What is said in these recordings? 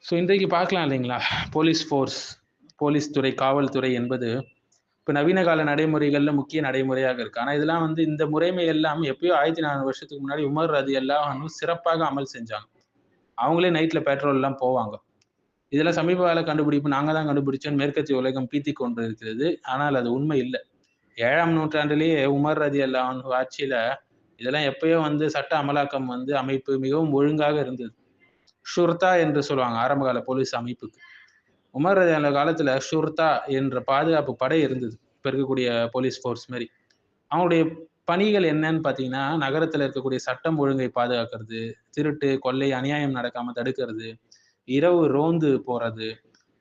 So இன்றைக்கு பார்க்கலாம் இல்லைங்களா, போலீஸ் ஃபோர்ஸ், போலீஸ் துறை, காவல்துறை என்பது இப்போ நவீன கால நடைமுறைகளில் முக்கிய நடைமுறையாக இருக்கு. ஆனால் இதெல்லாம் வந்து இந்த முறைமை எல்லாம் எப்பயோ 1400 வருஷத்துக்கு முன்னாடி உமர் ரலியல்லாஹு அன்ஹு சிறப்பாக அமல் செஞ்சாங்க. அவங்களே நைட்ல பெட்ரோல்லாம் போவாங்க. இதெல்லாம் சமீப கால கண்டுபிடிப்பு, நாங்க தான் கண்டுபிடிச்சோம்னு மேற்கத்திய உலகம் பீத்திக் கொண்டு இருக்கிறது. ஆனால் அது உண்மை இல்ல. 7ஆம் நூற்றாண்டிலேயே உமர் ரலியல்லாஹு அன்ஹு ஆட்சியில இதெல்லாம் எப்பயோ வந்து சட்ட அமலாக்கம் வந்து அமைப்பு மிகவும் ஒழுங்காக இருந்தது. ஷுர்தா என்று சொல்லுவாங்க ஆரம்பகால போலீஸ் அமைப்புக்கு. உமர் ரலியல்லாஹு காலத்துல ஷுர்தா என்ற பாதுகாப்பு படை இருந்தது. இப்ப இருக்கக்கூடிய போலீஸ் ஃபோர்ஸ் மாரி. அவங்களுடைய பணிகள் என்னன்னு பார்த்தீங்கன்னா, நகரத்துல இருக்கக்கூடிய சட்டம் ஒழுங்கை பாதுகாக்கிறது, திருட்டு, கொள்ளை, அநியாயம் நடக்காம தடுக்கிறது, இரவு ரோந்து போறது,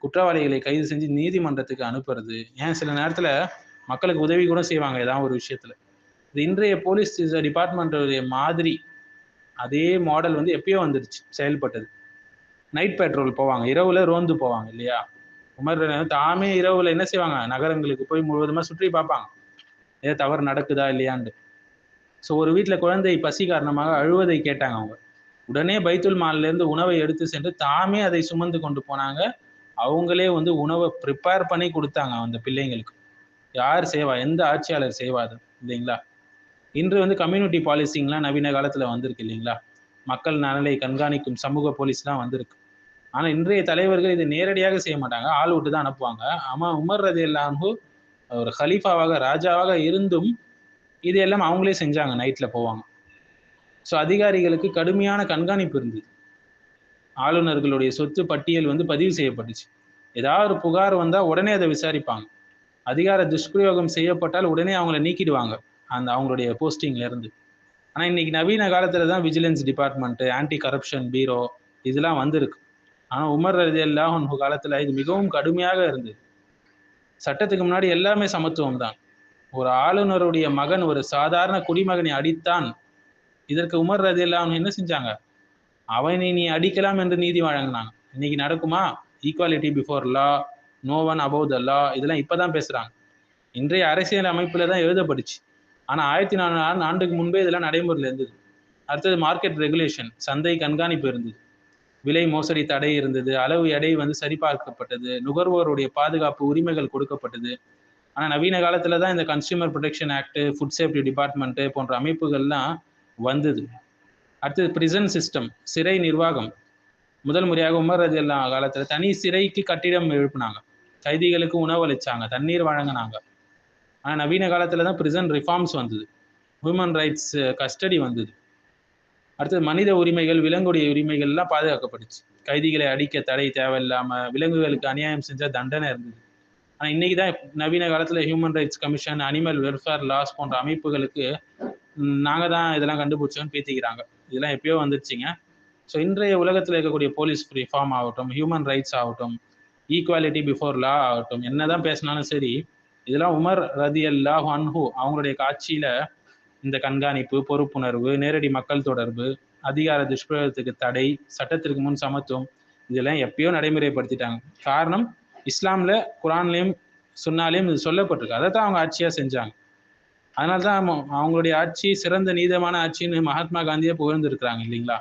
குற்றவாளிகளை கைது செஞ்சு நீதிமன்றத்துக்கு அனுப்புறது, ஏன் சில நேரத்துல மக்களுக்கு உதவி கூட செய்வாங்க ஏதாவது ஒரு விஷயத்துல. இது இன்றைய போலீஸ் டிபார்ட்மெண்ட்டுடைய மாதிரி அதே மாடல் வந்து எப்பயோ வந்துருச்சு, செயல்பட்டது. நைட் பெட்ரோல் போவாங்க, இரவுல ரோந்து போவாங்க இல்லையா? உமர் தாமே இரவுல என்ன செய்வாங்க, நகரங்களுக்கு போய் முழுவதுமா சுற்றி பார்ப்பாங்க, ஏதோ தவறு நடக்குதா இல்லையான்னு. ஸோ ஒரு வீட்டில் குழந்தை பசி காரணமாக அழுவதை கேட்டாங்க அவங்க. உடனே பைத்துல் மால்ல இருந்து உணவை எடுத்து சென்று தாமே அதை சுமந்து கொண்டு போனாங்க. அவங்களே வந்து உணவை ப்ரிப்பேர் பண்ணி கொடுத்தாங்க அந்த பிள்ளைங்களுக்கு. யார் செய்வா? எந்த ஆட்சியாளர் செய்வாது இல்லைங்களா? இன்று வந்து கம்யூனிட்டி பாலிசிங்லாம் நவீன காலத்துல வந்திருக்கு இல்லைங்களா? மக்கள் நலனை கண்காணிக்கும் சமூக போலீஸ்லாம் வந்திருக்கு. ஆனா இன்றைய தலைவர்கள் இதை நேரடியாக செய்ய மாட்டாங்க, ஆள் விட்டு தான் அனுப்புவாங்க. ஆமா, உமர் ரலியல்லாஹு அன்ஹு ஒரு கலீஃபாவாக, ராஜாவாக இருந்தும் இது எல்லாம் அவங்களே செஞ்சாங்க. நைட்ல போவாங்க. ஸோ அதிகாரிகளுக்கு கடுமையான கண்காணிப்பு இருந்தது. ஆளுநர்களுடைய சொத்து பட்டியல் வந்து பதிவு செய்யப்பட்டுச்சு. ஏதாவது ஒரு புகார் வந்தா உடனே அதை விசாரிப்பாங்க. அதிகார துஷ்பிரயோகம் செய்யப்பட்டால் உடனே அவங்கள நீக்கிடுவாங்க அந்த அவங்களுடைய போஸ்டிங்ல இருந்து. ஆனா இன்னைக்கு நவீன காலத்துல தான் விஜிலன்ஸ் டிபார்ட்மெண்ட், ஆன்டி கரப்ஷன் பீரோ இதெல்லாம் வந்திருக்கு. ஆனா உமர் ரலியல்லாஹு அன்ஹு காலத்துல இது மிகவும் கடுமையாக இருந்தது. சட்டத்துக்கு முன்னாடி எல்லாமே சமத்துவம் தான். ஒரு ஆளுநருடைய மகன் ஒரு சாதாரண குடிமகனை அடித்தான், இதற்கு உமர் ரலியல்லாஹு அன்ஹு என்ன செஞ்சாங்க? அவனை நீ அடிக்கலாம் என்று நீதி வழங்கினாங்க. இன்னைக்கு நடக்குமா? Equality before law, no one above the law, இதெல்லாம் இப்பதான் பேசுறாங்க. இன்றைய அரசியல் அமைப்புல தான் எழுதப்பட்டுச்சு. ஆனா 1400 ஆண்டுக்கு முன்பே இதெல்லாம் நடைமுறையில் இருந்தது. அடுத்தது மார்க்கெட் ரெகுலேஷன், சந்தை கண்காணிப்பு இருந்தது. விலை மோசடி தடை இருந்தது. அளவு எடை வந்து சரிபார்க்கப்பட்டது. நுகர்வோருடைய பாதுகாப்பு உரிமைகள் கொடுக்கப்பட்டது. ஆனா நவீன காலத்துல தான் இந்த consumer protection act, food safety department போன்ற அமைப்புகள்லாம் வந்தது. அடுத்தது பிரிசன் சிஸ்டம், சிறை நிர்வாகம். முதல் முறையாக உமர் ரலியல்லாஹு காலத்துல தனி சிறைக்கு கட்டிடம் எழுப்பினாங்க. கைதிகளுக்கு உணவு அளிச்சாங்க, தண்ணீர் வழங்கினாங்க. ஆனா நவீன காலத்துல தான் பிரிசன் ரிஃபார்ம்ஸ் வந்தது. ஹியூமன் ரைட்ஸ் கஸ்டடி வந்தது. அடுத்தது மனித உரிமைகள், விலங்குடைய உரிமைகள் எல்லாம் பாதுகாக்கப்பட்டுச்சு. கைதிகளை அடிக்க தடை தேவையில்லாம, விலங்குகளுக்கு அநியாயம் செஞ்சா தண்டனை இருந்தது. ஆனா இன்னைக்கு தான் நவீன காலத்துல human rights commission, animal welfare laws போன்ற அமைப்புகளுக்கு நாங்க தான் இதெல்லாம் கண்டுபிடிச்சோம்னு பேத்திக்கிறாங்க. இதெல்லாம் எப்பயோ வந்துருச்சுங்க. ஸோ இன்றைய உலகத்துல இருக்கக்கூடிய போலீஸ் ரிஃபார்ம் ஆகட்டும், ஹியூமன் ரைட்ஸ் ஆகட்டும், ஈக்குவாலிட்டி பிஃபோர் லா ஆகட்டும், என்னதான் பேசினாலும் சரி, இதெல்லாம் உமர் ரலியல்லாஹு அன்ஹு அவங்களுடைய காட்சியில இந்த கண்காணிப்பு, பொறுப்புணர்வு, நேரடி மக்கள் தொடர்பு, அதிகார துஷ்பிரயோகத்துக்கு தடை, சட்டத்திற்கு முன் சமத்துவம், இதெல்லாம் எப்பயோ நடைமுறைப்படுத்திட்டாங்க. காரணம், இஸ்லாம்ல, குரான்லயும், சுன்னாலையும் இது சொல்லப்பட்டிருக்கு. அதை தான் அவங்க ஆட்சியா செஞ்சாங்க. அதனால தான் அவங்களுடைய ஆட்சி சிறந்த நீதமான ஆட்சின்னு மகாத்மா காந்தியே புகழ்ந்து இருக்கிறாங்க இல்லைங்களா?